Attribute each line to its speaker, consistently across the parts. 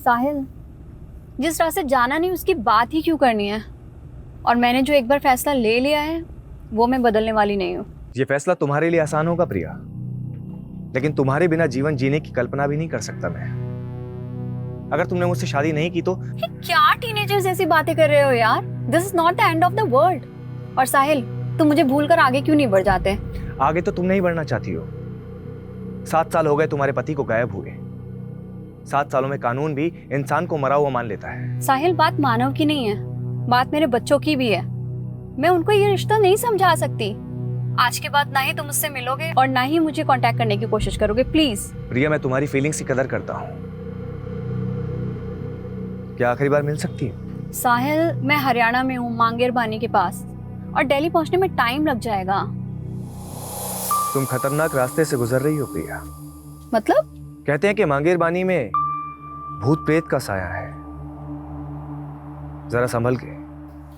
Speaker 1: साहिल, जिस रास्ते जाना नहीं उसकी बात ही क्यों करनी है? और मैंने जो एक बार फैसला ले लिया है वो मैं बदलने वाली नहीं हूँ।
Speaker 2: ये फैसला तुम्हारे लिए आसान होगा प्रिया, लेकिन तुम्हारे बिना जीवन जीने की कल्पना भी नहीं कर सकता मैं। अगर तुमने मुझसे शादी नहीं की तो
Speaker 1: क्या टीनेजर्स ऐसी बातें कर रहे हो यार? This is not the end of the world. और साहिल, तुम मुझे भूलकर आगे क्यों नहीं बढ़ जाते?
Speaker 2: आगे तो तुम नहीं बढ़ना चाहती हो। 7 साल हो गए तुम्हारे पति को गायब हुए। 7 सालों में कानून भी इंसान को मरा हुआ मान लेता है।
Speaker 1: साहिल, बात मानव की नहीं है, बात मेरे बच्चों की भी है। मैं उनको ये रिश्ता नहीं समझा सकती। आज के बाद ना ही तुम मुझसे मिलोगे और ना ही मुझे कांटेक्ट करने की कोशिश करोगे, प्लीज।
Speaker 2: प्रिया, मैं तुम्हारी फीलिंग्स की कदर करता हूँ। क्या आखिरी बार मिल सकती है?
Speaker 1: साहिल, मैं हरियाणा में हूँ, मांगेर बानी के पास, और दिल्ली पहुंचने में टाइम लग जाएगा।
Speaker 2: तुम खतरनाक रास्ते से गुजर रही हो प्रिया।
Speaker 1: मतलब?
Speaker 2: कहते हैं कि मांगेर बानी में भूत प्रेत का साया है, जरा संभल के।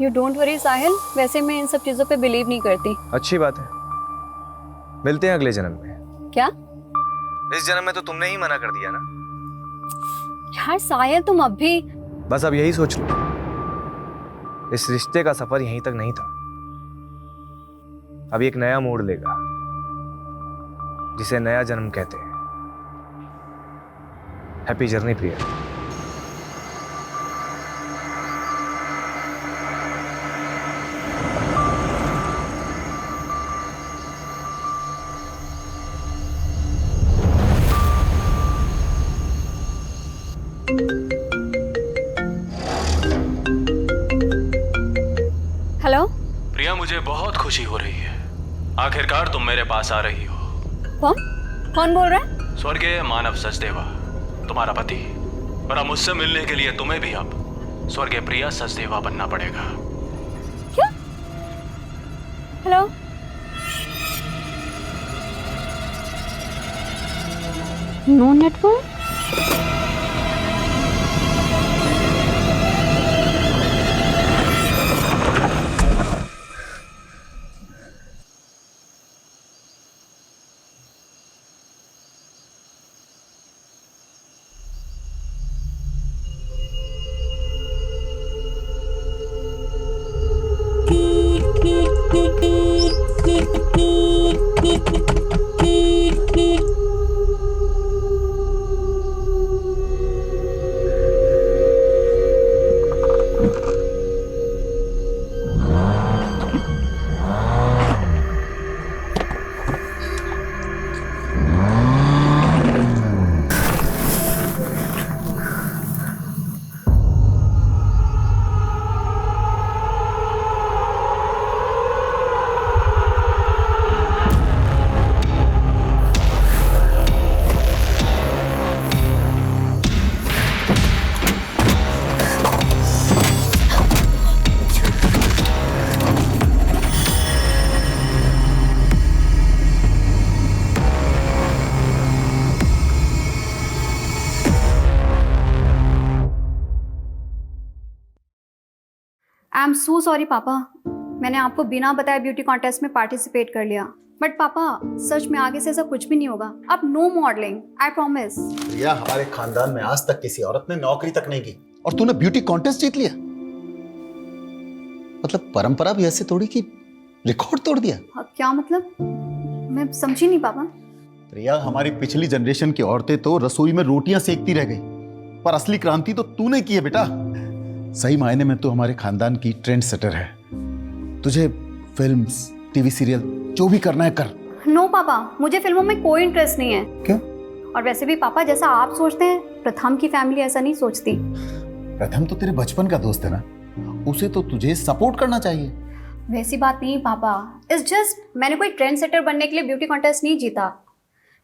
Speaker 1: यू डोंट वरी साहिल, वैसे मैं इन सब चीजों पे बिलीव नहीं करती।
Speaker 2: अच्छी बात है, मिलते हैं अगले जन्म में।
Speaker 1: क्या?
Speaker 2: इस जन्म में तो तुमने ही मना कर दिया ना।
Speaker 1: यार साहिल, तुम अब भी।
Speaker 2: बस अब यही सोच लो, इस रिश्ते का सफर यहीं तक नहीं था। अब एक नया मोड़ लेगा, जिसे नया जन्म कहते हैं। हैप्पी जर्नी प्रिया।
Speaker 1: हेलो
Speaker 3: प्रिया, मुझे बहुत खुशी हो रही है। आखिरकार तुम मेरे पास आ रही हो।
Speaker 1: कौन कौन बोल रहा है?
Speaker 3: स्वर्गीय मानव सचदेवा, तुम्हारा पति। और अब मुझसे मिलने के लिए तुम्हें भी अब स्वर्गीय प्रिया सचदेवा बनना पड़ेगा।
Speaker 1: क्या? Hello? No network? I am so sorry पापा, मैंने आपको बिना बताए ब्यूटी कॉन्टेस्ट में पार्टिसिपेट कर लिया। बट पापा, सच में आगे से ऐसा कुछ भी नहीं होगा। अब नो मॉडलिंग, आई प्रॉमिस।
Speaker 4: प्रिया, हमारे खानदान में आज तक किसी औरत ने नौकरी तक नहीं की और तूने ब्यूटी कॉन्टेस्ट जीत लिया। मतलब परंपरा भी ऐसे तोड़ी कि रिकॉर्ड तोड़ दिया।
Speaker 1: क्या मतलब? मैं समझी नहीं पापा।
Speaker 4: प्रिया, हमारी पिछली जनरेशन की औरतें तो रसोई में रोटियां सेकती रह गई, पर असली क्रांति तो तूने की है बेटा। सही मायने में तो हमारे खानदान की ट्रेंड सेटर है। तुझे फिल्म्स, टीवी सीरियल जो भी करना है कर।
Speaker 1: नो पापा, मुझे फिल्मों में कोई इंटरेस्ट नहीं है।
Speaker 4: क्यों?
Speaker 1: और वैसे भी पापा, जैसा आप सोचते हैं, प्रथम की फैमिली ऐसा नहीं सोचती।
Speaker 4: प्रथम तो तेरे बचपन का दोस्त है ना, उसे तो तुझे सपोर्ट करना चाहिए।
Speaker 1: वैसी बात नहीं पापा, इट्स जस्ट मैंने कोई ट्रेंड सेटर बनने के लिए ब्यूटी कॉन्टेस्ट नहीं जीता।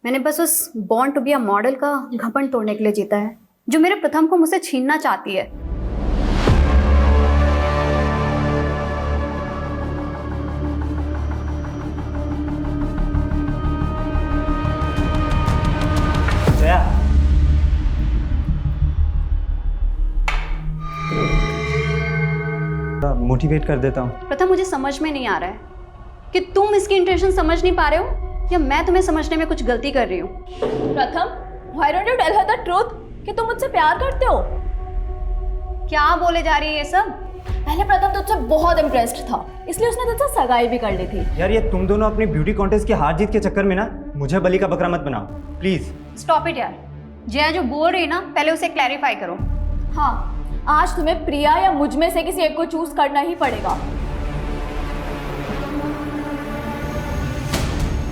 Speaker 1: मैंने बस उस born to be a model का घमंड तोड़ने के लिए जीता है, जो मेरे प्रथम को मुझसे छीनना चाहती है।
Speaker 5: मोटिवेट कर देता हूँ।
Speaker 1: प्रथम, मुझे समझ में नहीं आ रहा है कि तुम इसकी इंटेंशन समझ नहीं पा रहे हो या मैं तुम्हें समझने में कुछ गलती कर रही हूँ।
Speaker 6: प्रथम, why don't you tell her the truth?
Speaker 5: कि तुम मुझसे प्यार करते हो?
Speaker 1: क्या बोले जा रही है ये सब?
Speaker 5: पहले प्रथम तुझसे बहुत इम्प्रेस्ड था, इसलिए उसने तुझसे सगाई भी कर ली थी।
Speaker 6: यार ये तुम दोनों अपनी ब्यूटी कॉन्टेस्ट की हार जीत के चक्कर में ना मुझे बलि का बकरा मत बनाओ प्लीज।
Speaker 1: स्टॉप इट यार। जया जो बोल रही है ना, पहले उसे क्लैरिफाई करो।
Speaker 5: हाँ, आज तुम्हें प्रिया या मुझ में से किसी एक को चूज करना ही पड़ेगा।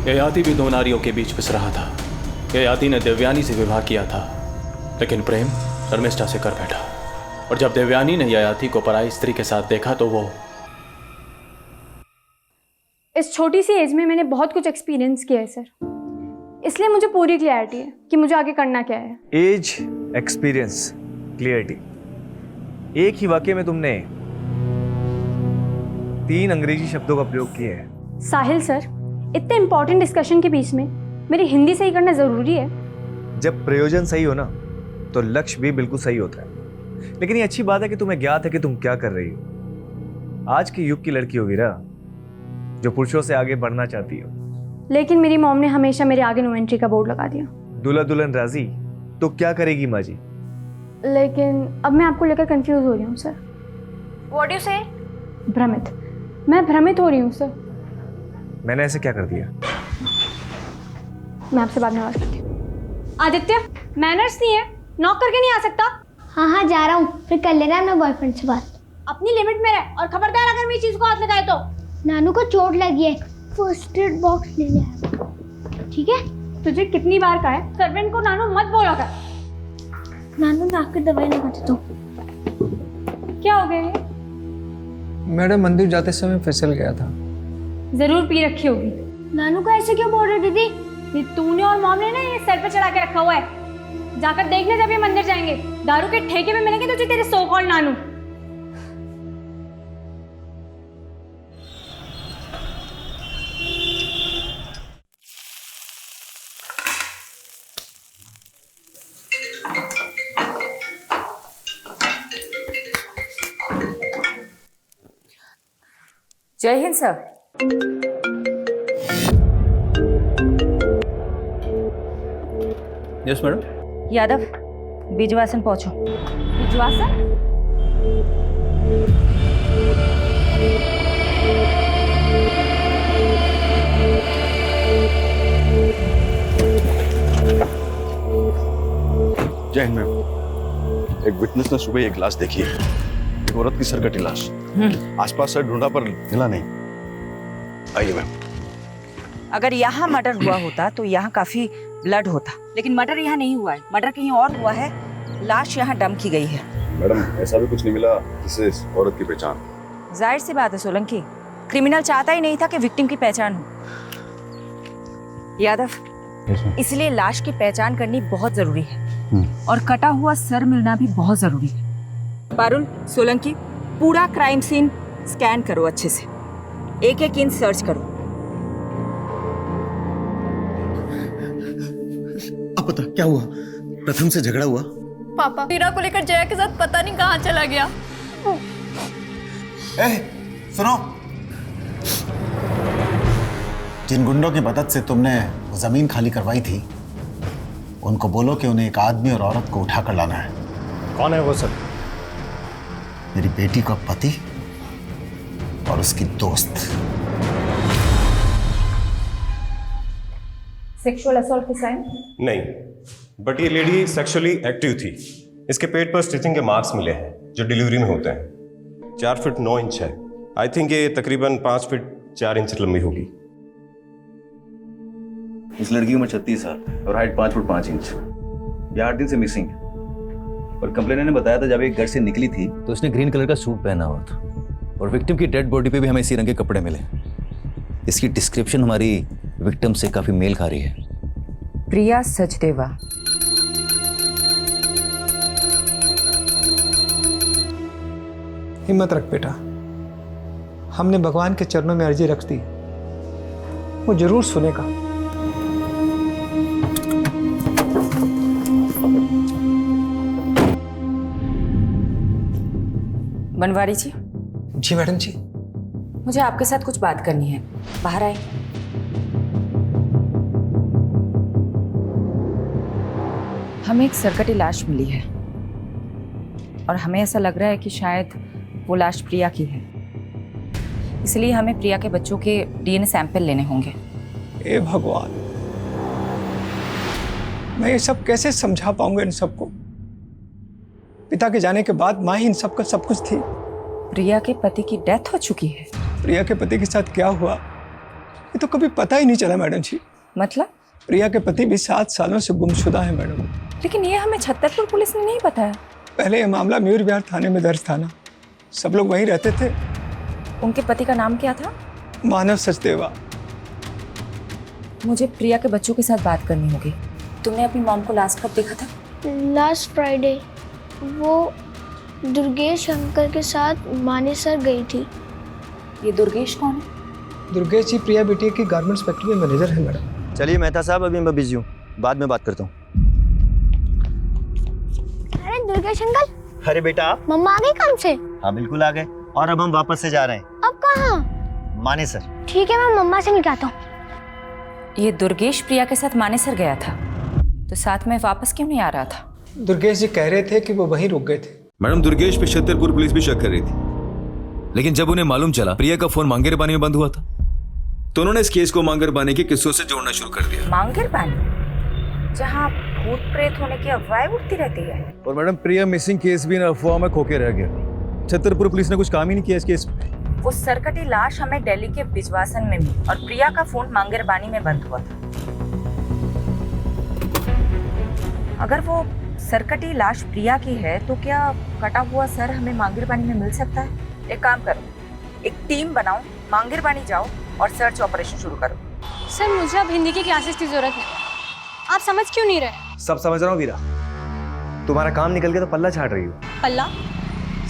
Speaker 3: ययाति भी दो नारियों के बीच पिस रहा था। ययाति ने देवयानी से विवाह किया था, लेकिन प्रेम शर्मिष्ठा से कर बैठा। और जब देवयानी ने ययाति को पराई स्त्री के साथ देखा तो वो
Speaker 7: इस छोटी सी एज में मैंने बहुत कुछ एक्सपीरियंस किया है सर, इसलिए मुझे पूरी क्लैरिटी है कि मुझे आगे करना क्या है।
Speaker 2: एज, एक्सपीरियंस, क्लियरिटी, एक ही वाक्य में तुमने 3 अंग्रेजी शब्दों का प्रयोग किए हैं।
Speaker 7: साहिल सर, इतने इंपॉर्टेंट डिस्कशन के बीच में मेरी हिंदी सही करना जरूरी है?
Speaker 2: जब प्रयोजन सही हो ना तो लक्ष्य भी बिल्कुल सही होता है। लेकिन ये अच्छी बात है कि तुम्हें ज्ञात है कि तुम क्या कर रही हो। आज के युग की लड़की हो वीरा, जो पुरुषों से आगे बढ़ना चाहती हो।
Speaker 7: लेकिन मेरी मॉम ने हमेशा मेरे आगे नो एंट्री का बोर्ड लगा दिया।
Speaker 2: दूल्हा दुल्हन राजी तो क्या करेगी माँ जी?
Speaker 7: लेकिन अब मैं आपको लेकर कंफ्यूज हो रही हूँ सर।
Speaker 1: व्हाट यू से?
Speaker 7: भ्रमित, मैं भ्रमित हो रही हूँ सर।
Speaker 2: मैंने ऐसे क्या कर दिया?
Speaker 7: मैं आपसे बाद में बात करती हूँ। आदित्य, मैनर्स नहीं है, नॉक करके नहीं आ सकता।
Speaker 8: हाँ हाँ जा रहा हूँ, फिर कर लेना अपने बॉयफ्रेंड से बात।
Speaker 7: अपनी लिमिट में रह, और खबरदार अगर मेरी चीज को हाथ लगाए तो।
Speaker 8: नानू को चोट लगी है, फर्स्ट एड बॉक्स ले ले, ठीक है?
Speaker 7: तुझे कितनी बार कहा है सर्वेंट को नानू मत बोला कर।
Speaker 8: नानू नाक की दवाई लगाते तो।
Speaker 7: क्या हो गया ये?
Speaker 9: मैडम मंदिर जाते समय फिसल गया था।
Speaker 7: जरूर पी रखी होगी।
Speaker 8: नानू को ऐसे क्यों बोल रहे दीदी?
Speaker 7: ये तूने और मॉम ने ना ये सर पे चढ़ा के रखा हुआ है। जाकर देखने जब ये मंदिर जाएंगे, दारू के ठेके में मिलेंगे तुझे तेरे सो कॉल्ड नानू।
Speaker 10: जय हिंद sir.
Speaker 3: Yes madam.
Speaker 10: Yadav, Bijwasan पहुंचो।
Speaker 5: विश्वासन?
Speaker 11: जय हिंद मैम। एक विटनेस ने सुबह एक लाश देखी है, एक औरत की सरकटी लाश। आसपास से ढूंढा पर मिला नहीं। आइए मैम।
Speaker 10: अगर यहाँ मर्डर हुआ होता तो यहाँ काफी ब्लड होता, लेकिन मर्डर यहाँ नहीं हुआ है। मर्डर कहीं और हुआ है। लाश यहाँ डंप की गई है।
Speaker 11: मैडम ऐसा भी कुछ नहीं मिला जिससे इस औरत की पहचान।
Speaker 10: जाहिर सी बात है सोलंकी, क्रिमिनल चाहता ही नहीं था कि विक्टिम की पहचान हो। यादव, इसलिए लाश की पहचान करनी बहुत जरूरी है और कटा हुआ सर मिलना भी बहुत जरूरी है। पारुल, सोलंकी, पूरा क्राइम सीन स्कैन करो अच्छे से, एक एक इंच सर्च करो।
Speaker 4: अब पता क्या हुआ? प्रथम से झगड़ा हुआ?
Speaker 5: पापा वीरा को लेकर जया के साथ पता नहीं कहाँ चला गया।
Speaker 4: सुनो, जिन गुंडों की मदद से तुमने जमीन खाली करवाई थी, उनको बोलो कि उन्हें एक आदमी और औरत को उठाकर लाना है।
Speaker 6: कौन है वो सर?
Speaker 4: मेरी बेटी का पति और उसकी दोस्त।
Speaker 7: सेक्सुअल असॉल्ट के साइन?
Speaker 12: नहीं, बट ये लेडी सेक्सुअली एक्टिव थी। इसके पेट पर स्टिचिंग के मार्क्स मिले हैं जो डिलीवरी में होते हैं। 4 फीट 9 इंच है। आई थिंक ये तकरीबन 5 फीट 4 इंच लंबी होगी।
Speaker 11: इस लड़की की उम्र 36 साल और हाइट 5 फुट 5 इंच। ये 8 दिन से मिसिंग है और कंप्लेनर ने बताया था जब एक घर से निकली थी तो उसने ग्रीन कलर का सूट पहना हुआ था और विक्टिम की डेड बॉडी पे भी हमें इसी रंग के कपड़े मिले। इसकी डिस्क्रिप्शन हमारी विक्टिम से काफी मेल खा रही है।
Speaker 10: प्रिया सचदेवा।
Speaker 9: हिम्मत रख बेटा, हमने भगवान के चरणों में अर्जी रख दी, वो जरूर सुनेगा।
Speaker 10: बनवारी जी।
Speaker 9: जी मैडम जी।
Speaker 10: मुझे आपके साथ कुछ बात करनी है, बाहर आए। हमें एक सरकटी लाश मिली है और हमें ऐसा लग रहा है कि शायद वो लाश प्रिया की है। इसलिए हमें प्रिया के बच्चों के डीएनए सैंपल लेने होंगे।
Speaker 9: हे भगवान, मैं ये सब कैसे समझा पाऊंगा इन सबको? पिता के जाने के बाद माँ ही इन सबका सब कुछ थी।
Speaker 10: प्रिया के पति की डेथ हो चुकी है।
Speaker 9: प्रिया के पति के साथ क्या हुआ ये तो कभी पता ही नहीं चला मैडम जी।
Speaker 10: मतलब?
Speaker 9: प्रिया के पति भी 7 सालों से गुमशुदा है मैडम।
Speaker 10: लेकिन ये हमें छतरपुर पुलिस ने नहीं बताया।
Speaker 9: पहले ये मामला मयूर विहार थाने में दर्ज था ना, सब लोग वहीं रहते थे।
Speaker 10: उनके पति का नाम क्या था?
Speaker 9: मानव सचदेवा।
Speaker 10: मुझे प्रिया के बच्चों के साथ बात करनी होगी। तुमने अपनी मॉम को लास्ट कब देखा था?
Speaker 8: Last Friday. वो दुर्गेश अंकल के साथ मानेसर गई थी।
Speaker 10: ये दुर्गेश कौन है?
Speaker 9: दुर्गेश जी प्रिया बेटी की गारमेंट्स फैक्ट्री में मैनेजर है मैडम।
Speaker 11: चलिए मेहता साहब, अभी मैं बिजी हूँ, बाद में बात करता हूँ।
Speaker 8: अरे दुर्गेश अंकल।
Speaker 11: अरे बेटा आप?
Speaker 8: मम्मा आ गई काम से?
Speaker 11: हाँ बिल्कुल आ गए, और अब हम वापस से जा रहे हैं।
Speaker 8: अब कहाँ?
Speaker 11: मानेसर।
Speaker 8: ठीक है, मैं मम्मा से मिलता हूँ।
Speaker 10: ये दुर्गेश प्रिया के साथ मानेसर गया था, तो साथ में वापस क्यों नहीं आ रहा था?
Speaker 9: दुर्गेश जी कह रहे थे कि वो वहीं रुक गए थे।
Speaker 13: मैडम, दुर्गेश पे छतरपुर पुलिस भी शक कर रही थी, लेकिन जब उन्हें मालूम चला प्रिया का फोन मांगेर पानी में बंद हुआ था, तो उन्होंने इस केस को मांगेर पानी के किस्सों से जोड़ना शुरू कर दिया।
Speaker 10: मांगेर पानी, जहाँ भूत प्रेत होने की अफवाहें उठती रहती है।
Speaker 2: और मैडम, प्रिया मिसिंग केस भी इन अफवाह में खोके रह गया। छतरपुर पुलिस ने कुछ काम ही नहीं किया इस केस में।
Speaker 10: वो सरकटी लाश हमें दिल्ली के बिजवासन में मिली और प्रिया का फोन मांगेर पानी में बंद हुआ था। अगर वो सरकटी लाश प्रिया की है तो क्या कटा हुआ सर हमें मांगेर पानी में मिल सकता है? एक काम करो, एक टीम बनाओ, मांगेर पानी जाओ और सर्च ऑपरेशन शुरू करो।
Speaker 7: सर मुझे अब हिंदी की क्लासेस की जरूरत है। आप समझ क्यों नहीं रहे?
Speaker 2: सब समझ रहा हूँ वीरा, तुम्हारा काम निकल गया तो पल्ला झाड़ रही हो।
Speaker 7: पल्ला?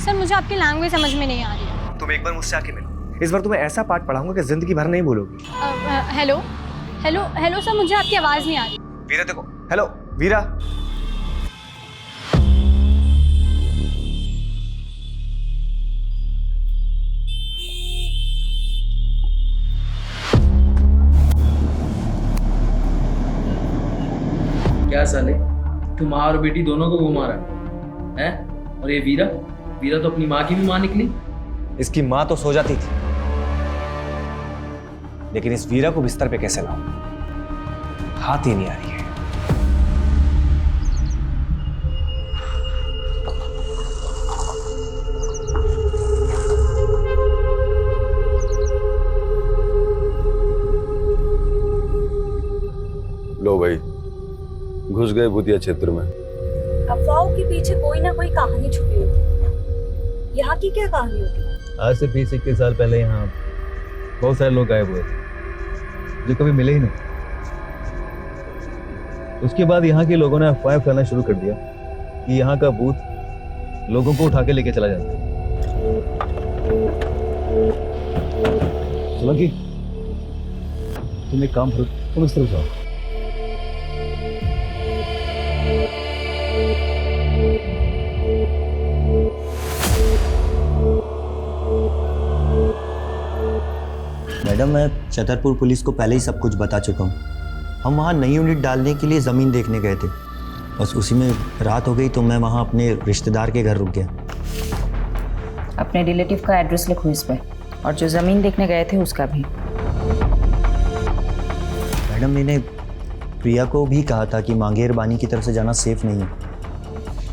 Speaker 7: सर मुझे आपकी लैंग्वेज समझ में नहीं आ रही है।
Speaker 2: तुम एक बार मुझसे आके मिलो, इस बार तुम्हें ऐसा पाठ पढ़ाऊंगा कि जिंदगी भर नहीं भूलोगी।
Speaker 7: हेलो हेलो हेलो सर, मुझे आपकी आवाज नहीं आ रही।
Speaker 2: वीरा देखो, हेलो वीरा।
Speaker 14: क्या साले, तू माँ और बेटी दोनों को घुमा रहा है? और ये वीरा वीरा तो अपनी माँ की भी माँ निकली।
Speaker 2: इसकी माँ तो सो जाती थी, लेकिन इस वीरा को बिस्तर पे कैसे लाऊं? हाथ ही नहीं आ रही है।
Speaker 13: लो भाई, घुस गए भूतिया क्षेत्र में।
Speaker 10: अफवाहों के पीछे कोई ना कोई कहानी छुपी होती है। यहाँ की क्या कहानी होती है?
Speaker 11: आज से 20-21 साल पहले यहाँ बहुत सारे लोग गायब हुए थे जो कभी मिले ही नहीं। उसके बाद यहाँ के लोगों ने अफवाह फैलाना शुरू कर दिया कि यहाँ का भूत लोगों को उठा के लेके चला जाता है। सोलंकी, तुम एक काम करो, तुम इस तरफ जाओ। मैडम, मैं छतरपुर पुलिस को पहले ही सब कुछ बता चुका हूँ। हम वहाँ नई यूनिट डालने के लिए ज़मीन देखने गए थे, बस उसी में रात हो गई तो मैं वहाँ अपने रिश्तेदार के घर रुक गया।
Speaker 10: अपने रिलेटिव का एड्रेस लिखो इस पे, और जो ज़मीन देखने गए थे उसका भी।
Speaker 11: मैडम, मैंने प्रिया को भी कहा था कि मांगेर बानी की तरफ से जाना सेफ नहीं है,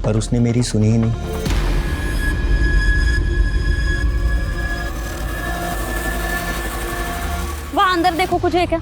Speaker 11: पर उसने मेरी सुनी ही नहीं।
Speaker 7: वहाँ अंदर देखो, कुछ है क्या?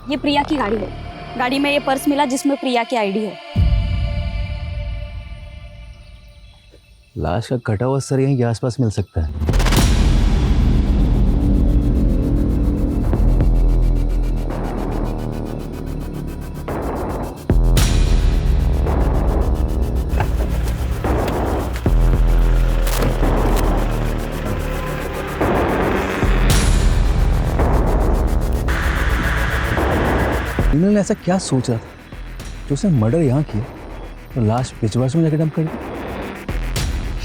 Speaker 7: ये प्रिया की गाड़ी है। गाड़ी में ये पर्स मिला जिसमें प्रिया की आईडी है।
Speaker 11: लाश का कटा हुआ सर यहीं के आसपास मिल सकता है। क्रिमिनल ने ऐसा क्या सोच रहा था जो उसने मर्डर यहाँ किया तो लाश बिचवास में जाकर डंप कर दी?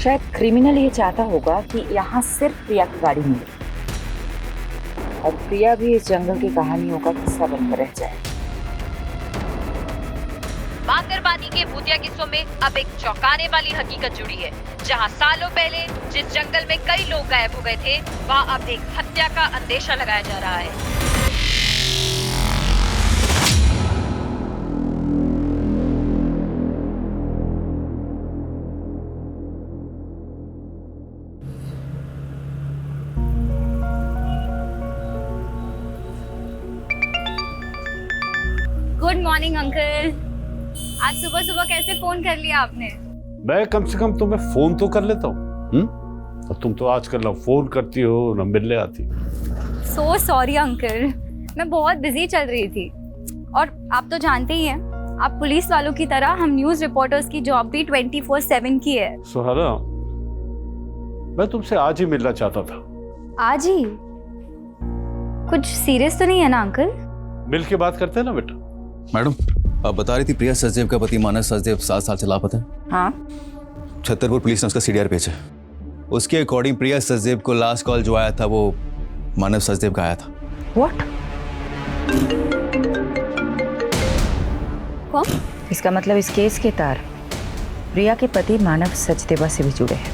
Speaker 10: शायद क्रिमिनल ये चाहता होगा कि यहाँ सिर्फ प्रिया की गाड़ी मिले और प्रिया भी इस जंगल की कहानियों का किस्सा बनकर रह जाए।
Speaker 15: बांगरबानी के भूतिया किस्सों में अब एक चौंकाने वाली हकीकत जुड़ी है, जहां सालों पहले जिस जंगल में कई लोग गायब हो गए थे, वहां अब एक हत्या का अंदेशा लगाया जा रहा है।
Speaker 7: Good morning uncle. आज सुबह सुबह कैसे फोन कर लिया आपने?
Speaker 16: मैं कम से कम तुम्हें फोन तो कर लेता हूँ। और तुम तो आजकल ना फोन करती हो ना मिलने आती।
Speaker 7: सो सॉरी अंकल, मैं बहुत बिजी चल रही थी और आप तो जानते ही हैं, आप पुलिस वालों की तरह हम न्यूज रिपोर्टर्स की जॉब भी 24/7 की है।
Speaker 16: सुहाना, मैं तुमसे आज ही मिलना चाहता था।
Speaker 7: आज ही? कुछ सीरियस तो नहीं है ना अंकल?
Speaker 16: मिल के बात करते हैं ना बेटा।
Speaker 11: मैडम, आप बता रही थी प्रिया सचदेव का पति मानस सचदेव 7 साल से लापता है।
Speaker 10: हाँ,
Speaker 11: छतरपुर पुलिस ने उसका सीडीआर भेजा। उसके अकॉर्डिंग प्रिया सचदेव को लास्ट कॉल जो आया था वो मानव सचदेव का आया था।
Speaker 10: व्हाट?
Speaker 7: कौन?
Speaker 10: इसका मतलब इस केस के तार प्रिया के पति मानव सचदेवा से भी जुड़े हैं।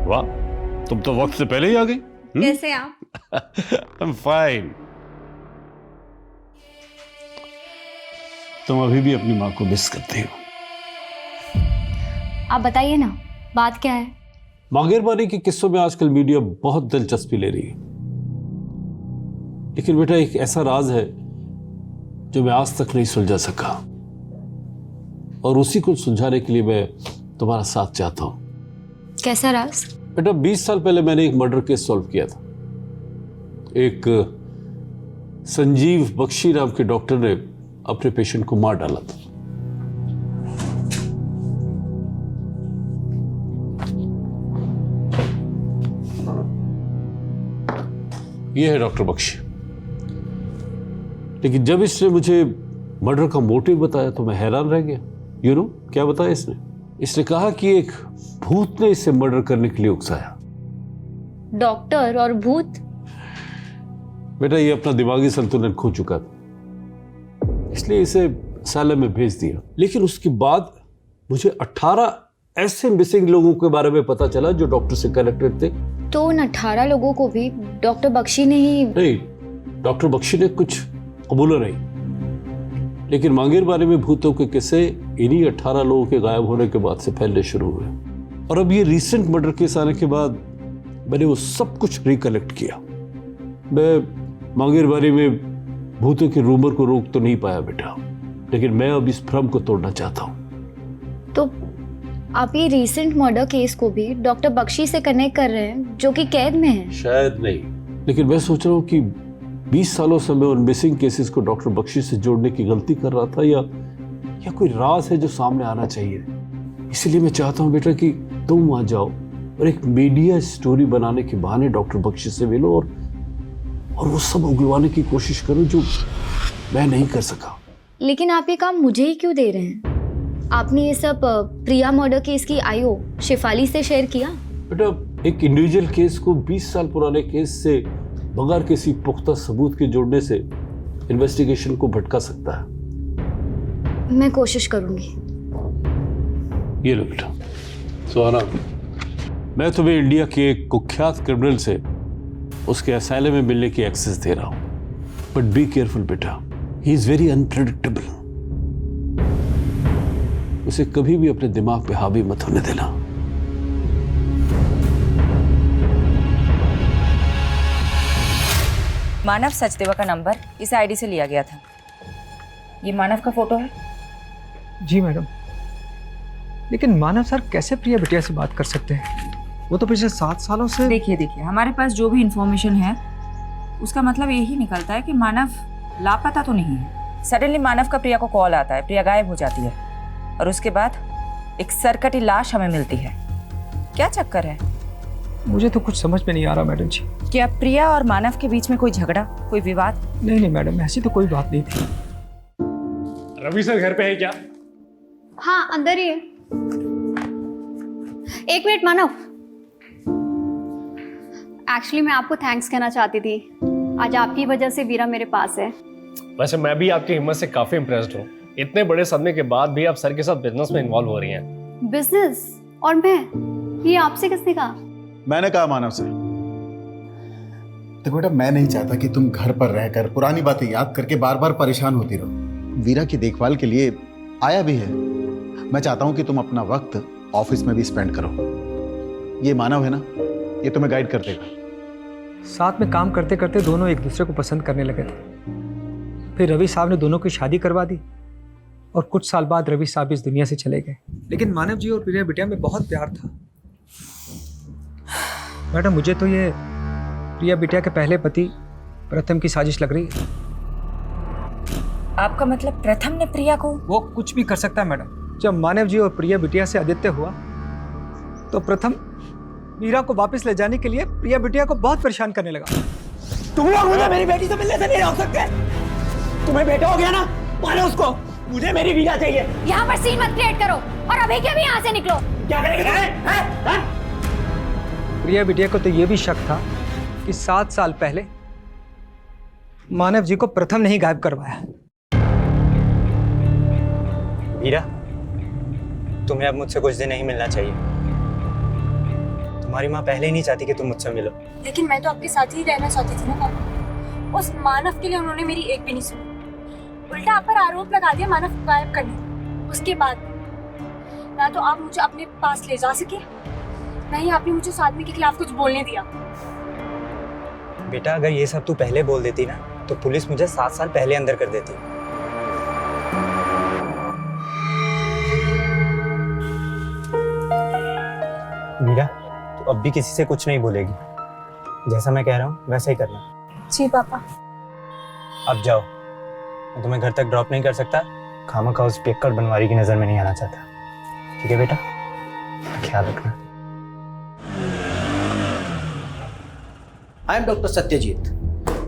Speaker 16: वाह, तुम तो वक्त से पहले ही आ गई।
Speaker 7: कैसे आप?
Speaker 16: I'm fine। तुम अभी भी अपनी माँ को मिस करती हो।
Speaker 7: आप बताइए ना, बात क्या है?
Speaker 16: मांगेरबानी के किस्सों में आजकल मीडिया बहुत दिलचस्पी ले रही है, लेकिन बेटा एक ऐसा राज है जो मैं आज तक नहीं सुलझा सका, और उसी को सुलझाने के लिए मैं तुम्हारा साथ चाहता हूं।
Speaker 7: कैसा राज?
Speaker 16: बेटा 20 साल पहले मैंने एक मर्डर केस सॉल्व किया था। एक संजीव बख्शी नाम के डॉक्टर ने अपने पेशेंट को मार डाला था। यह है डॉक्टर बख्शी। लेकिन जब इसने मुझे मर्डर का मोटिव बताया तो मैं हैरान रह गया। यू नो क्या बताया इसने? इसने कहा कि एक भूत ने इसे मर्डर करने के लिए उकसाया।
Speaker 7: डॉक्टर और भूत?
Speaker 16: बेटा ये अपना दिमागी संतुलन खो चुका था, इसलिए इसे असylum में भेज दिया। लेकिन उसके बाद मुझे 18 ऐसे मिसिंग लोगों के बारे में पता चला जो डॉक्टर से कनेक्टेड थे।
Speaker 7: तो उन 18 लोगों को भी डॉक्टर बख्शी ने ही?
Speaker 16: नहीं, डॉक्टर बख्शी ने कुछ कबूला नहीं, लेकिन मांगेरबानी में भूतों के किस्से इन्हीं 18 लोगों के गायब होने के बाद से फैलने शुरू हुए। और अब ये रीसेंट मर्डर केस आने के बाद मैंने वो सब कुछ रिकलेक्ट किया। मैं मांगेरबानी में भूतों के रूमर को रोक तो नहीं पाया बेटा, लेकिन मैं अब इस भ्रम को तोड़ना चाहता हूँ।
Speaker 7: तो आप ये रीसेंट मर्डर केस को भी डॉक्टर बख्शी से कनेक्ट कर रहे हैं जो कि कैद में है?
Speaker 16: शायद नहीं, लेकिन मैं सोच रहा हूँ कि 20 सालों से मैं उन मिसिंग केसेस को डॉक्टर बख्शी से जोड़ने की गलती कर रहा था, या कोई राज है जो सामने आना चाहिए। इसलिए मैं चाहता हूँ बेटा कि तुम वहां जाओ और एक मीडिया स्टोरी बनाने के बहाने डॉक्टर बख्शी से मिलो और वो सब उगलवाने की कोशिश करो जो मैं नहीं कर सका।
Speaker 7: लेकिन आप ये काम मुझे ही क्यों दे रहे हैं? आपने ये सब प्रिया मर्डर केस की आईओ शेफाली से शेयर किया?
Speaker 16: बेटा एक इंडिविजुअल केस को 20 साल पुराने केस से बगैर किसी पुख्ता सबूत के जोड़ने से इन्वेस्टिगेशन को भटका सकता है।
Speaker 7: मैं कोशिश करूंगी।
Speaker 16: ये लो बेटा। सुहाना, मैं तुम्हें इंडिया के एक कुख्यात क्रिमिनल से उसके असylum में मिलने की एक्सेस दे रहा हूं, बट बी केयरफुल बेटा, ही इज वेरी अनप्रेडिक्टेबल। उसे कभी भी अपने दिमाग पे हावी मत होने देना।
Speaker 10: मानव सचदेवा का नंबर इस आईडी से लिया गया था। ये मानव का फोटो है?
Speaker 9: जी मैडम, लेकिन मानव सर कैसे प्रिया बिटिया से बात कर सकते हैं? वो तो पिछले 7 सालों से।
Speaker 10: देखिए हमारे पास जो भी इंफॉर्मेशन है उसका मतलब यही निकलता है कि मानव लापता तो नहीं है। सडनली मानव का प्रिया को कॉल आता है, प्रिया गायब हो जाती है और उसके बाद एक सरकटी लाश हमें मिलती है। क्या चक्कर है?
Speaker 9: मुझे तो कुछ समझ में नहीं आ रहा मैडम जी।
Speaker 10: क्या प्रिया और मानव के बीच में कोई झगड़ा, कोई विवाद?
Speaker 9: नहीं मैडम, ऐसी तो कोई बात नहीं थी।
Speaker 17: रवि सर घर पे है क्या?
Speaker 1: हाँ अंदर ही है। एक मिनट मानव, एक्चुअली मैं आपको थैंक्स कहना चाहती थी। आज आपकी वजह से वीरा मेरे पास है।
Speaker 17: वैसे मैं भी आपकी हिम्मत से काफी इम्प्रेस्ड हूँ। इतने बड़े सदमे के बाद भी आप सर के साथ बिजनेस में इन्वॉल्व हो रही हैं।
Speaker 1: बिजनेस? और मैं? ये आपसे किसने कहा?
Speaker 4: मैंने कहा मानव से। देखो बेटा, मैं नहीं चाहता कि तुम घर पर रहकर पुरानी बातें याद करके बार बार परेशान होती रहो। वीरा की देखभाल के लिए आया भी है। मैं चाहता हूं कि तुम अपना वक्त ऑफिस में भी स्पेंड करो। ये मानव है ना, ये तुम्हें गाइड कर देगा।
Speaker 9: साथ में काम करते करते दोनों एक दूसरे को पसंद करने लगे थे। फिर रवि साहब ने दोनों की शादी करवा दी और कुछ साल बाद रवि साहब इस दुनिया से चले गए। लेकिन मानव जी और प्रिया बिटिया में बहुत प्यार था। मैडम, मुझे तो ये प्रिया बिटिया के पहले पति प्रथम की साजिश लग रही है।
Speaker 10: आपका मतलब प्रथम ने प्रिया को?
Speaker 9: वो कुछ भी कर सकता है मैडम। जब मानव जी और प्रिया बिटिया से आदित्य हुआ तो प्रथम मीरा को वापस ले जाने के लिए प्रिया बिटिया को बहुत परेशान करने लगा।
Speaker 18: तुम लोग मुझे मेरी बेटी से मिलने से नहीं रोक सकते। तुम्हें बेटा हो गया ना, मारो उसको। मुझे मेरी वीरा चाहिए।
Speaker 1: यहाँ पर सीन मत क्रिएट करो और अभी के अभी यहाँ से निकलो।
Speaker 18: क्या करेंगे?
Speaker 9: प्रिया बिटिया को तो ये भी शक था कि 7 साल पहले मानव जी को प्रथम ने ही गायब करवाया।
Speaker 6: वीरा, तुम्हें अब मुझसे कुछ दिन नहीं मिलना चाहिए। तुम्हारी माँ पहले ही नहीं चाहती कि तुम मुझसे मिलो।
Speaker 5: लेकिन मैं तो आपके साथ ही रहना चाहती थी ना पापा। उस मानव के लिए उन्होंने मेरी एक भी नहीं सुनी। उल्टा आप पर आरोप लगा दिया मानव को गायब करने। उसके बाद ना तो आप मुझे अपने पास ले जा सके, ना ही आपने मुझे उस आदमी के खिलाफ कुछ बोलने दिया।
Speaker 6: बेटा, अगर ये सब तू पहले बोल देती ना तो पुलिस मुझे 7 साल पहले अंदर कर देती। मीरा, तू अब भी किसी से कुछ नहीं बोलेगी। जैसा मैं कह रहा हूँ वैसा ही करना।
Speaker 5: जी पापा।
Speaker 6: अब जाओ, मैं तुम्हें घर तक ड्रॉप नहीं कर सकता। खामखा उस पियक्कड़ बनवारी की नजर में नहीं आना चाहता। ठीक है बेटा, ख्याल रखना।
Speaker 19: I am doctor Satyajit,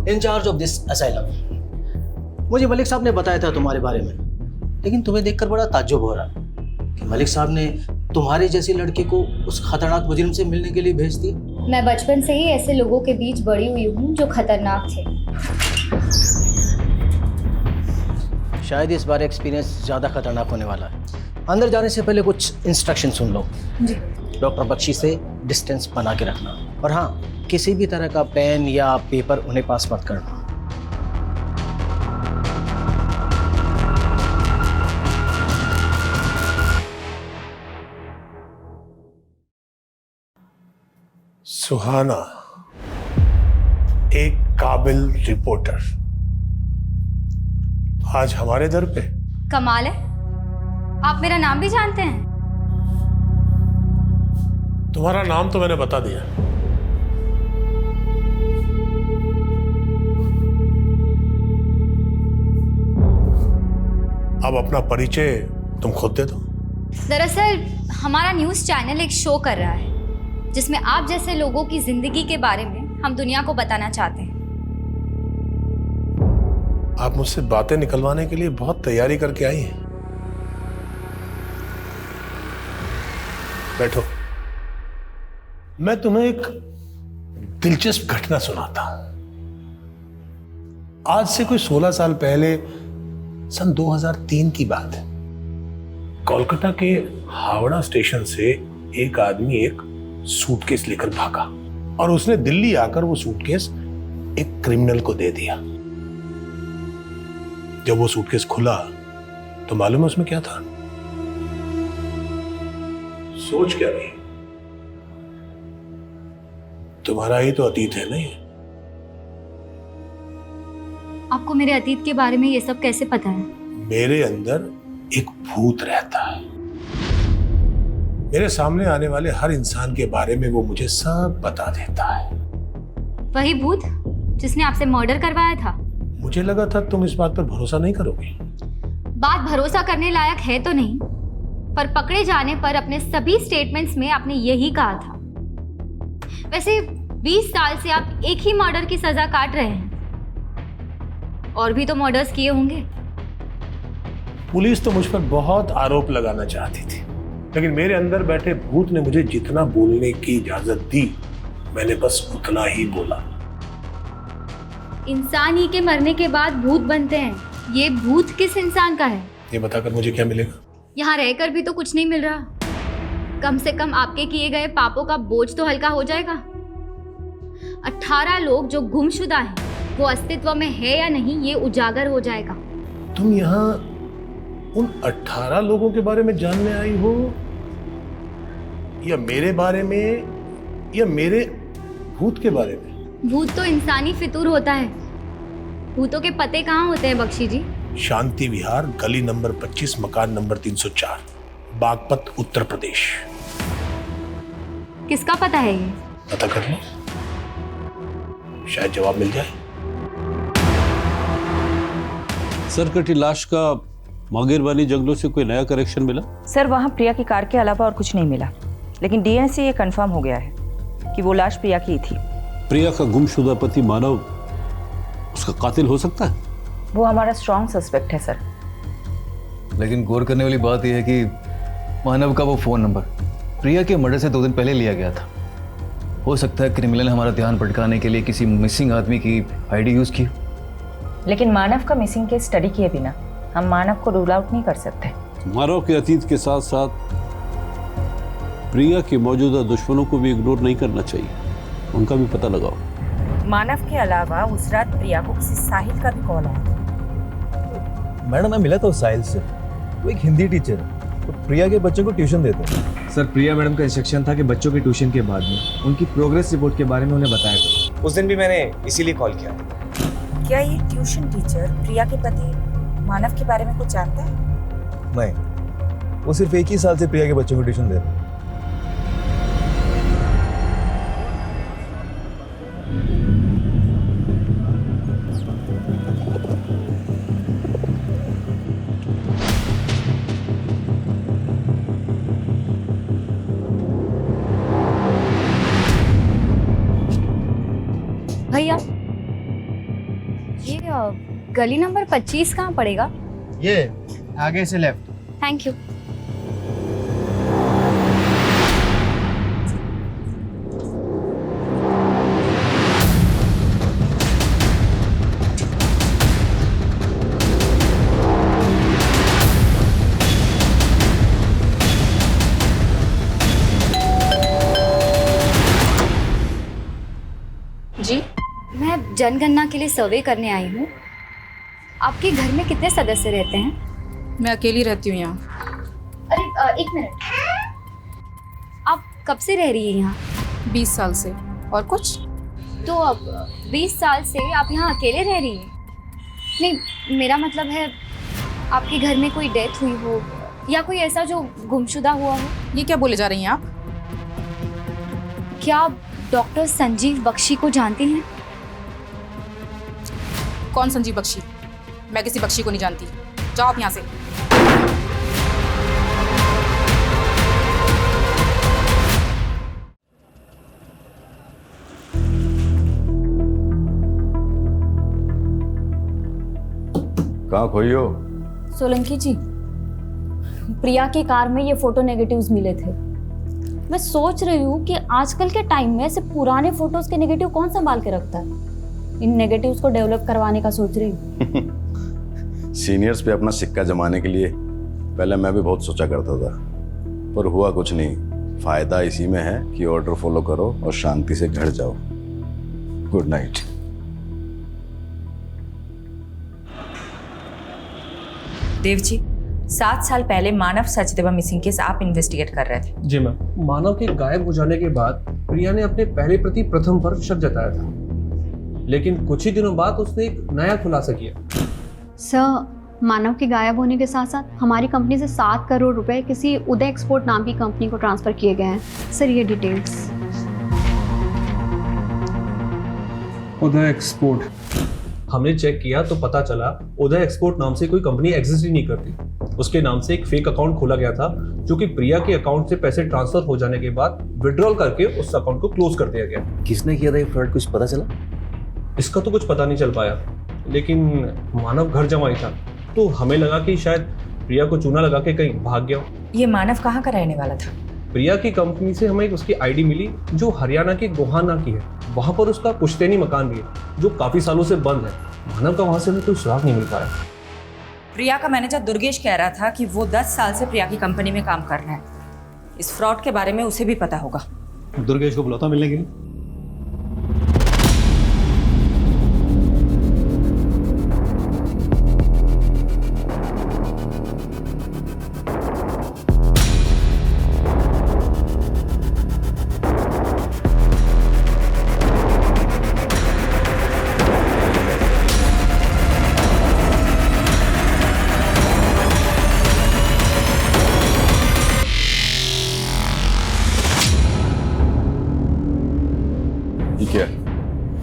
Speaker 19: incharge of this asylum. मुझे मलिक साहब ने बताया था तुम्हारे बारे में, लेकिन तुम्हें देखकर बड़ा ताज्जुब हो रहा कि मलिक साहब ने तुम्हारी जैसी लड़की को उस खतरनाक मुजरिम से मिलने के लिए भेज दिया।
Speaker 7: मैं बचपन से ही ऐसे लोगों के बीच बड़ी हुई हूँ जो खतरनाक थे।
Speaker 19: शायद इस बार एक्सपीरियंस ज़्यादा खतरनाक होने वाला है। अंदर जाने से पहले कुछ इंस्ट्रक्शन सुन लो।
Speaker 5: जी।
Speaker 19: डॉक्टर बख्शी से डिस्टेंस बना के रखना, और हाँ, किसी भी तरह का पेन या पेपर उन्हें पास मत करना।
Speaker 20: सुहाना, एक काबिल रिपोर्टर, आज हमारे दर पे।
Speaker 7: कमाल है, आप मेरा नाम भी जानते हैं?
Speaker 20: तुम्हारा नाम तो मैंने बता दिया। अब अपना परिचय तुम खुद दे दो।
Speaker 7: दरअसल हमारा न्यूज़ चैनल एक शो कर रहा है जिसमें आप जैसे लोगों की जिंदगी के बारे में हम दुनिया को बताना चाहते हैं।
Speaker 20: आप मुझसे बातें निकलवाने के लिए बहुत तैयारी करके आई हैं। बैठो, मैं तुम्हें एक दिलचस्प घटना सुनाता हूं। आज से कोई 16 साल पहले, सन 2003 की बात है। कोलकाता के हावड़ा स्टेशन से एक आदमी एक सूटकेस लेकर भागा और उसने दिल्ली आकर वो सूटकेस एक क्रिमिनल को दे दिया। जब वो सूटकेस खुला तो मालूम है उसमें क्या था? सोच क्या रही? तुम्हारा ही तो अतीत है नहीं?
Speaker 7: आपको मेरे अतीत के बारे में ये सब कैसे पता है?
Speaker 20: मेरे अंदर एक भूत रहता है। मेरे सामने आने वाले हर इंसान के बारे में वो मुझे सब बता देता है।
Speaker 7: वही भूत जिसने आपसे मर्डर करवाया था?
Speaker 20: मुझे लगा था तुम इस बात पर भरोसा नहीं करोगे।
Speaker 7: बात भरोसा करने लायक है तो नहीं, पर पकड़े जाने पर अपने सभी स्टेटमेंट्स में आपने यही कहा था। वैसे 20 साल से आप एक ही मर्डर की सजा काट रहे हैं, और भी तो मर्डर्स किए होंगे।
Speaker 20: पुलिस तो मुझ पर बहुत आरोप लगाना चाहती थी, लेकिन मेरे अंदर बैठे भूत ने मुझे जितना बोलने की इजाजत दी, मैंने बस उतना ही बोला।
Speaker 7: इंसान ही के मरने के बाद भूत बनते हैं, ये भूत किस इंसान का है?
Speaker 20: ये बताकर मुझे क्या मिलेगा?
Speaker 7: यहाँ रहकर भी तो कुछ नहीं मिल रहा। कम से कम आपके किए गए पापों का बोझ तो हल्का हो जाएगा। 18 लोग जो गुमशुदा हैं, वो अस्तित्व में है या नहीं, ये उजागर हो जाएगा।
Speaker 20: तुम यहाँ उन 18 लोगों के बारे में जानने आई हो, या मेरे बारे में, या मेरे भूत के बारे में?
Speaker 7: भूत तो इंसानी फितूर होता है, भूतों के पते कहाँ होते हैं बख्शी जी?
Speaker 20: शांति विहार, गली नंबर 25, मकान नंबर 304, बागपत, उत्तर प्रदेश।
Speaker 7: किसका पता है ये?
Speaker 20: पता कर लो, शायद जवाब मिल जाए।
Speaker 16: सर, कटी लाश का मांगेरवानी जंगलों से कोई नया करेक्शन मिला?
Speaker 10: सर, वहाँ प्रिया की कार के अलावा और कुछ नहीं मिला, लेकिन डीएनए से ये कंफर्म हो गया है कि वो लाश प्रिया की ही थी।
Speaker 16: प्रिया का गुमशुदा पति मानव उसका कातिल हो सकता है?
Speaker 10: वो हमारा स्ट्रॉन्ग सस्पेक्ट है सर।
Speaker 11: लेकिन गौर करने वाली बात यह है कि मानव का वो फोन नंबर प्रिया के मर्डर से 2 दिन पहले लिया गया था। हो सकता है क्रिमिनल ने हमारा ध्यान भटकाने के लिए किसी मिसिंग आदमी की आईडी यूज की।
Speaker 10: लेकिन मानव का मिसिंग केस स्टडी किए बिना हम मानव को रूल आउट नहीं कर सकते।
Speaker 16: मानव के अतीत के साथ साथ प्रिया के मौजूदा दुश्मनों को भी इग्नोर नहीं करना चाहिए, उनका भी पता लगाओ।
Speaker 10: मानव के अलावा उस रात प्रिया को किसी साहिल का भी कॉल आया।
Speaker 11: मैडम, मैं मिला था उस साहिल से, वो एक हिंदी टीचर है, तो प्रिया के बच्चों को ट्यूशन देते हैं।
Speaker 2: सर, प्रिया मैडम का इंस्ट्रक्शन था कि बच्चों के ट्यूशन के बाद में उनकी प्रोग्रेस रिपोर्ट के बारे में उन्हें बताया था। उस दिन भी मैंने इसीलिए कॉल किया।
Speaker 10: क्या ये ट्यूशन टीचर प्रिया के पति मानव के बारे में कुछ जानता है?
Speaker 11: नहीं, वो सिर्फ एक ही साल से प्रिया के बच्चों को ट्यूशन दे रहे हैं।
Speaker 7: भैया, ये गली नंबर 25 कहाँ पड़ेगा?
Speaker 19: ये आगे से लेफ्ट।
Speaker 7: Thank you.
Speaker 5: जी,
Speaker 7: मैं जनगणना के लिए सर्वे करने आई हूँ। आपके घर में कितने सदस्य रहते हैं?
Speaker 5: मैं अकेली रहती हूँ यहाँ।
Speaker 7: अरे एक मिनट, आप कब से रह रही हैं यहाँ?
Speaker 5: 20 साल से। और कुछ?
Speaker 7: तो अब 20 साल से आप यहाँ अकेले रह रही हैं? नहीं, मेरा मतलब है आपके घर में कोई डेथ हुई हो या कोई ऐसा जो गुमशुदा हुआ हो।
Speaker 5: ये क्या बोले जा रही हैं आप?
Speaker 7: क्या आप डॉक्टर संजीव बख्शी को जानती हैं?
Speaker 5: कौन संजीव बख्शी? मैं किसी बख्शी को नहीं जानती। जाओ आप यहाँ से।
Speaker 11: कहाँ खोई हो?
Speaker 5: सोलंकी जी, प्रिया की कार में ये फोटो नेगेटिव्स मिले थे। मैं सोच रही हूँ कि आजकल के टाइम में ऐसे पुराने फोटोज के नेगेटिव कौन संभाल के रखता है। इन नेगेटिव्स को डेवलप करवाने का सोच रही हूँ।
Speaker 21: सीनियर्स पे अपना सिक्का जमाने के लिए पहले मैं भी बहुत सोचा करता था, पर हुआ कुछ नहीं। फायदा इसी में है कि ऑर्डर फॉलो करो और शांति से घर जाओ। Good night.
Speaker 10: देव जी, 7 साल पहले मानव सचदेवा मिसिंग केस आप इन्वेस्टिगेट कर रहे थे।
Speaker 17: जी मैम, मानव के गायब हो जाने के बाद प्रिया ने अपने पहले प्रति प्रथम पर शक जताया था, लेकिन कुछ ही दिनों बाद उसने एक नया खुलासा किया।
Speaker 1: सर, मानव के गायब होने के साथ साथ हमारी कंपनी से 7 करोड़ रुपए किसी उदय एक्सपोर्ट नाम की कंपनी को ट्रांसफर किए गए हैं। सर, ये डिटेल्स।
Speaker 17: उदय एक्सपोर्ट, हमने चेक किया तो पता चला उदय एक्सपोर्ट नाम से कोई कंपनी एग्जिस्ट ही नहीं करती। उसके नाम से एक फेक अकाउंट खोला गया था, जो कि प्रिया के अकाउंट से पैसे ट्रांसफर हो जाने के बाद विड्रॉल करके उस अकाउंट को क्लोज कर दिया गया।
Speaker 11: किसने किया था ये फ्रॉड, कुछ पता चला?
Speaker 17: इसका तो कुछ पता नहीं चल पाया, लेकिन मानव घर जमाई था, तो हमें लगा कि शायद प्रिया को चूना लगा के कहीं भाग गया हो।
Speaker 10: ये मानव कहाँ का रहने वाला था?
Speaker 17: प्रिया की कंपनी से हमें उसकी आईडी मिली जो हरियाणा के गोहाना की है। वहां पर उसका पुश्तैनी मकान भी है जो काफी सालों से बंद है। मानव का वहां से हमें कोई सुराग नहीं मिल पाया।
Speaker 10: प्रिया का मैनेजर दुर्गेश कह रहा था कि वो 10 साल से प्रिया की कंपनी में काम कर रहा है। इस फ्रॉड के बारे में उसे भी पता होगा।
Speaker 20: दुर्गेश को बुलाता मिलने के लिए।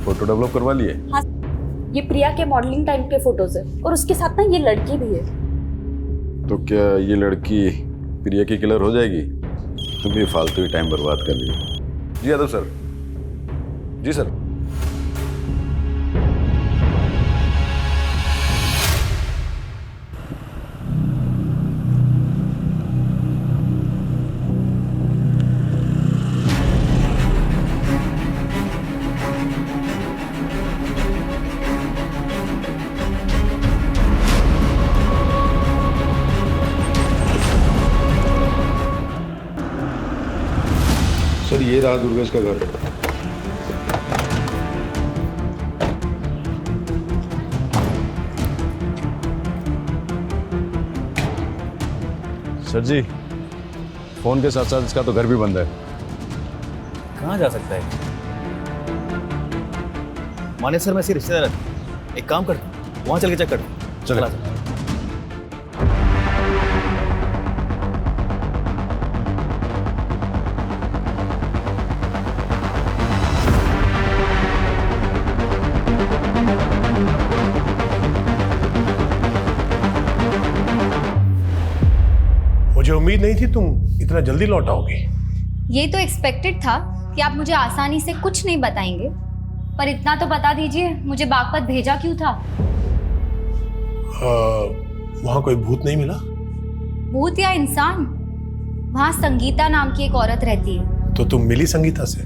Speaker 21: फोटो डेवलप करवा लिए?
Speaker 5: हाँ, ये प्रिया के मॉडलिंग टाइम के फोटोज है और उसके साथ ना ये लड़की भी है।
Speaker 21: तो क्या ये लड़की प्रिया की किलर हो जाएगी? तुम भी फालतू ही टाइम बर्बाद कर लिए। जी यादव सर। जी सर।
Speaker 12: सर ये रहा दुर्गेश का घर।
Speaker 21: सर जी, फोन के साथ साथ इसका तो घर भी बंद है।
Speaker 11: कहाँ जा सकता है? माने सर, मैं इसके रिश्तेदार हूं। एक काम करता हूँ, वहां चल के चेक करता हूँ।
Speaker 21: चला।
Speaker 20: मुझे उम्मीद नहीं थी तुम इतना जल्दी लौट आओगी।
Speaker 7: ये तो एक्सपेक्टेड था कि आप मुझे आसानी से कुछ नहीं बताएंगे, पर इतना तो बता दीजिए, मुझे बागपत भेजा क्यों था?
Speaker 20: वहां कोई भूत नहीं मिला?
Speaker 7: भूत या इंसान? वहां संगीता नाम की एक औरत रहती है।
Speaker 20: तो तुम मिली संगीता से?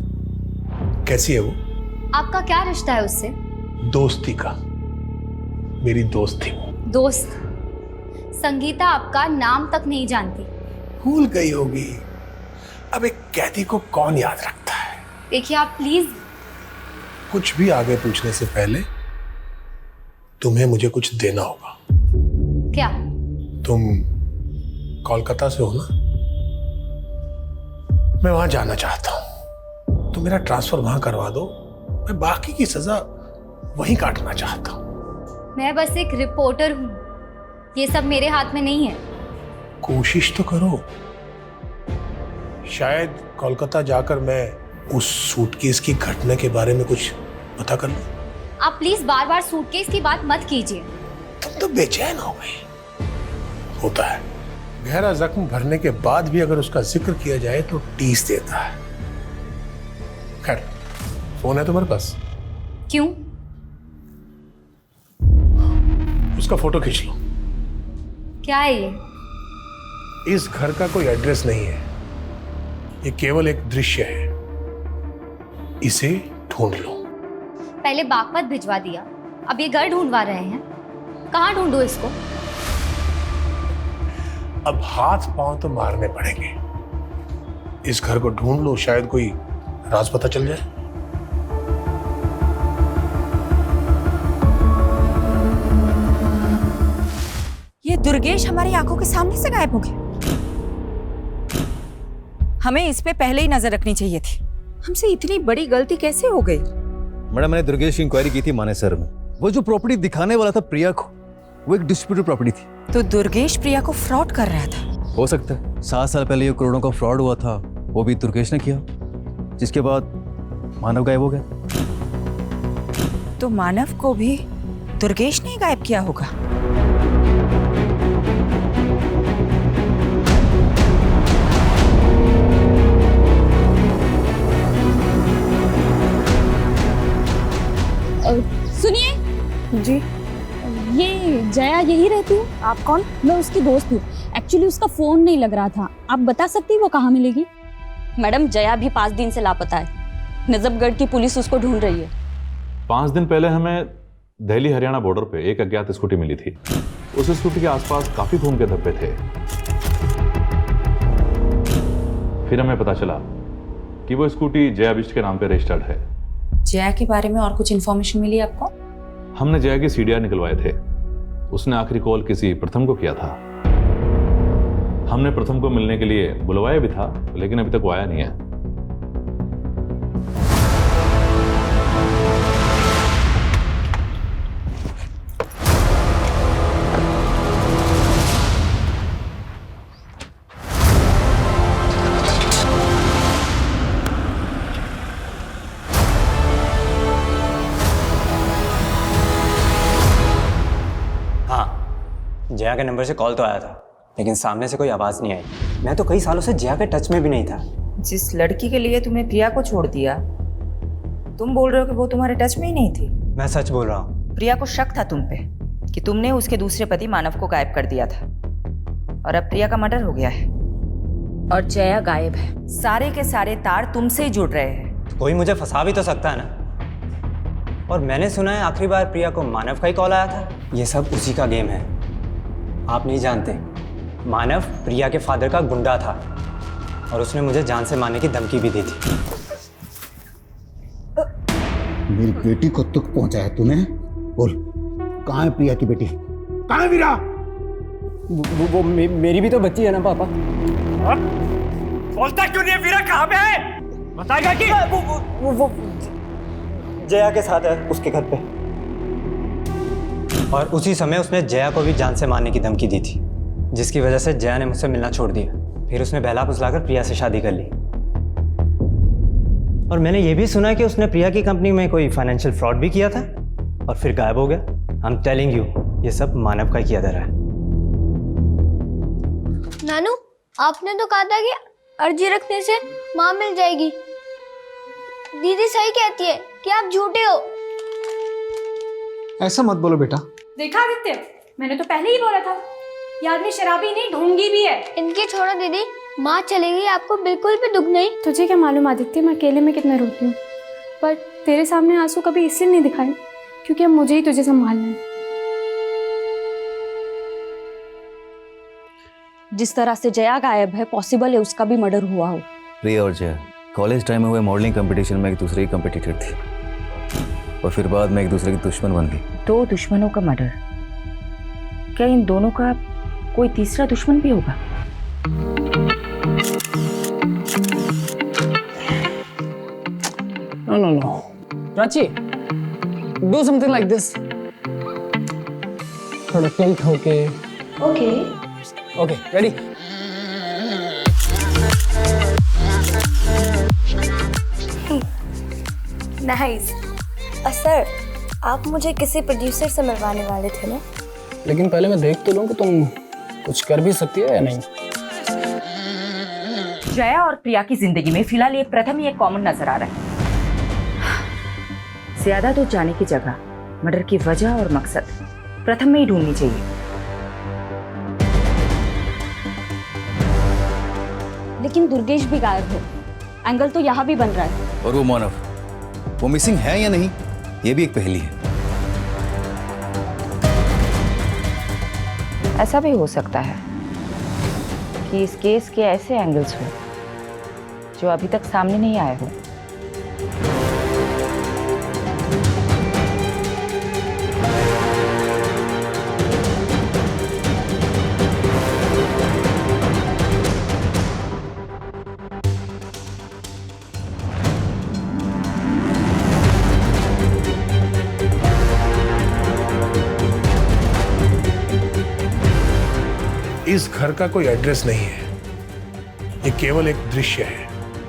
Speaker 20: कैसी है वो?
Speaker 7: आपका क्या रिश्ता है उससे?
Speaker 20: दोस्ती का। मेरी दोस्त थी वो।
Speaker 7: दोस्त? संगीता आपका नाम तक नहीं जानती।
Speaker 20: भूल गई होगी। अब एक कैदी को कौन याद रखता है?
Speaker 7: देखिए आप प्लीज।
Speaker 20: कुछ भी आगे पूछने से पहले तुम्हें मुझे कुछ देना होगा।
Speaker 7: क्या?
Speaker 20: तुम कोलकाता से हो ना? मैं वहां जाना चाहता हूं। तुम मेरा ट्रांसफर वहां करवा दो। मैं बाकी की सजा वहीं काटना चाहता हूं।
Speaker 7: मैं बस एक रिपोर्टर हूं, ये सब मेरे हाथ में नहीं है।
Speaker 20: कोशिश तो करो। शायद कोलकाता जाकर मैं उस सूटकेस की घटना के बारे में कुछ पता कर लूं।
Speaker 7: आप प्लीज बार बार सूटकेस की बात मत कीजिए।
Speaker 20: तुम तो बेचैन हो गई। होता है, गहरा जख्म भरने के बाद भी अगर उसका जिक्र किया जाए तो टीस देता है। खैर, फोन है तुम्हारे पास?
Speaker 7: क्यों?
Speaker 20: उसका फोटो खींच लो।
Speaker 7: क्या है ये?
Speaker 20: इस घर का कोई एड्रेस नहीं है, ये केवल एक दृश्य है। इसे ढूंढ लो।
Speaker 7: पहले बागपत भिजवा दिया, अब ये घर ढूंढवा रहे हैं। कहाँ ढूंढूं इसको?
Speaker 20: अब हाथ पांव तो मारने पड़ेंगे। इस घर को ढूंढ लो, शायद कोई राज पता चल जाए।
Speaker 10: ये दुर्गेश हमारी आंखों के सामने से गायब हो गया। हमें इस पे पहले ही नजर रखनी चाहिए थी। हमसे इतनी बड़ी गलती कैसे हो गई?
Speaker 11: मैडम, मैंने दुर्गेश की इंक्वायरी की थी माने सर में। वो जो प्रॉपर्टी दिखाने वाला था प्रिया को, वो एक डिस्प्यूटेड प्रॉपर्टी थी।
Speaker 10: तो दुर्गेश प्रिया को फ्रॉड कर रहा था?
Speaker 11: हो सकता है 7 साल पहले ये करोड़ों का फ्रॉड हुआ था, वो भी दुर्गेश ने किया, जिसके बाद मानव गायब हो गया।
Speaker 10: तो मानव को भी दुर्गेश ने ही गायब किया होगा।
Speaker 5: सुनिए जी, ये जया यही रहती है? आप कौन? मैं उसकी दोस्त हूँ। एक्चुअली उसका फोन नहीं लग रहा था, आप बता सकती हैं वो कहाँ मिलेगी?
Speaker 3: मैडम, जया भी 5 दिन से लापता है। नजफगढ़ की पुलिस उसको ढूंढ रही है।
Speaker 22: 5 दिन पहले हमें दिल्ली हरियाणा बॉर्डर पे एक अज्ञात स्कूटी मिली थी। उस स्कूटी के आसपास काफी खून के धब्बे थे। फिर हमें पता चला कि वो स्कूटी जया बिष्ट के नाम पे रजिस्टर्ड है।
Speaker 10: जया के बारे में और कुछ इन्फॉर्मेशन मिली आपको?
Speaker 22: हमने जया की सीडीआर निकलवाए थे। उसने आखिरी कॉल किसी प्रथम को किया था। हमने प्रथम को मिलने के लिए बुलवाया भी था, लेकिन अभी तक वो आया नहीं है।
Speaker 6: जया के नंबर से कॉल तो आया था, लेकिन सामने से कोई आवाज़ नहीं आई। मैं तो कई सालों से जया के टच में भी नहीं था।
Speaker 10: जिस लड़की के लिए तुमने प्रिया को छोड़ दिया, तुम बोल रहे हो कि वो तुम्हारे टच में ही नहीं थी?
Speaker 6: मैं सच बोल रहा हूँ।
Speaker 10: प्रिया को शक था तुम पे कि तुमने उसके दूसरे पति मानव को गायब कर दिया था, और अब प्रिया का मर्डर हो गया है और जया गायब है। सारे के सारे तार तुमसे ही जुड़ रहे हैं।
Speaker 6: कोई मुझे फंसा भी तो सकता है ना। और मैंने सुना है आखिरी बार प्रिया को मानव का ही कॉल आया था। ये सब उसी का गेम है। आप नहीं जानते, मानव प्रिया के फादर का गुंडा था और उसने मुझे जान से मारने की धमकी भी दी थी।
Speaker 4: मेरी बेटी को दुख पहुंचाया तूने? बोल, कहाँ है प्रिया की बेटी? कहाँ है वीरा?
Speaker 14: वो मेरी भी तो बच्ची है ना पापा।
Speaker 18: बोलता क्यों नहीं है? वीरा कहाँ पे है? बताएगा कि
Speaker 6: वो जया के साथ है, उसके घर पे। और उसी समय उसने जया को भी जान से मारने की धमकी दी थी, जिसकी वजह से जया ने मुझसे मिलना छोड़ दिया। फिर उसने बहला फुसलाकर प्रिया से शादी कर ली। और मैंने ये भी सुना है कि उसने प्रिया की कंपनी में कोई फाइनेंशियल फ्रॉड भी किया था और फिर गायब हो गया। आई एम टेलिंग यू, ये सब मानव का किया धरा है।
Speaker 8: नानू, आपने तो कहा था कि अर्जी रखने से माँ मिल जाएगी। दीदी सही कहती है कि आप झूठे हो।
Speaker 9: ऐसा मत बोलो बेटा।
Speaker 5: देखा आदित्य, मैंने तो पहले ही बोला था, ये आदमी शराबी नहीं ढोंगी भी है।
Speaker 8: इनकी छोड़ो दीदी, माँ चली गई, आपको बिल्कुल भी दुख नहीं।
Speaker 5: तुझे क्या मालूम आदित्य, मैं अकेले में कितना रोती हूँ, पर तेरे सामने आंसू कभी इसलिए नहीं दिखाए क्योंकि अब मुझे ही तुझे संभालना है।
Speaker 3: जिस तरह से जया गायब है, पॉसिबल है उसका भी मर्डर हुआ हो।
Speaker 11: प्रिया और जया कॉलेज टाइम में हुए मॉडलिंग कंपटीशन में एक दूसरे की कंपटीटर थी, और फिर बाद में एक दूसरे की दुश्मन बन गई।
Speaker 10: 2 दुश्मनों का मर्डर, क्या इन दोनों का कोई तीसरा दुश्मन भी होगा?
Speaker 14: No. Prachi, do something like this. थोड़ा टिल्ट होके। Okay, ready?
Speaker 8: नाइस। सर, आप मुझे किसी प्रोड्यूसर से मिलवाने वाले थे ना?
Speaker 14: लेकिन पहले मैं देख तो लूं कि तुम कुछ कर भी सकती हो या नहीं।
Speaker 10: जया और प्रिया की जिंदगी में फिलहाल ये प्रथम ही एक कॉमन नजर आ रहा है। ज्यादा तो जाने की जगह मर्डर की वजह और मकसद प्रथम में ही ढूंढनी चाहिए।
Speaker 3: लेकिन दुर्गेश भी गायब है, एंगल तो यहाँ भी बन रहा है।
Speaker 11: और वो मानव, वो मिसिंग है या नहीं, ये भी एक पहेली है।
Speaker 10: ऐसा भी हो सकता है कि इस केस के ऐसे एंगल्स हो जो अभी तक सामने नहीं आए हो।
Speaker 20: इस घर का कोई एड्रेस नहीं है, ये केवल एक दृश्य है।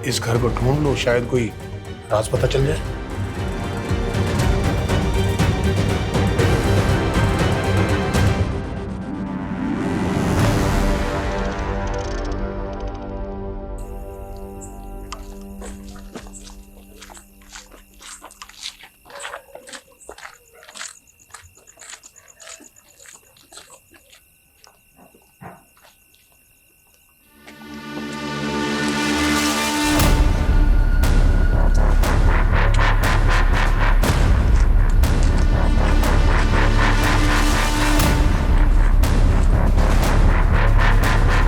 Speaker 20: इस घर को ढूंढ लो, शायद कोई राज पता चल जाए।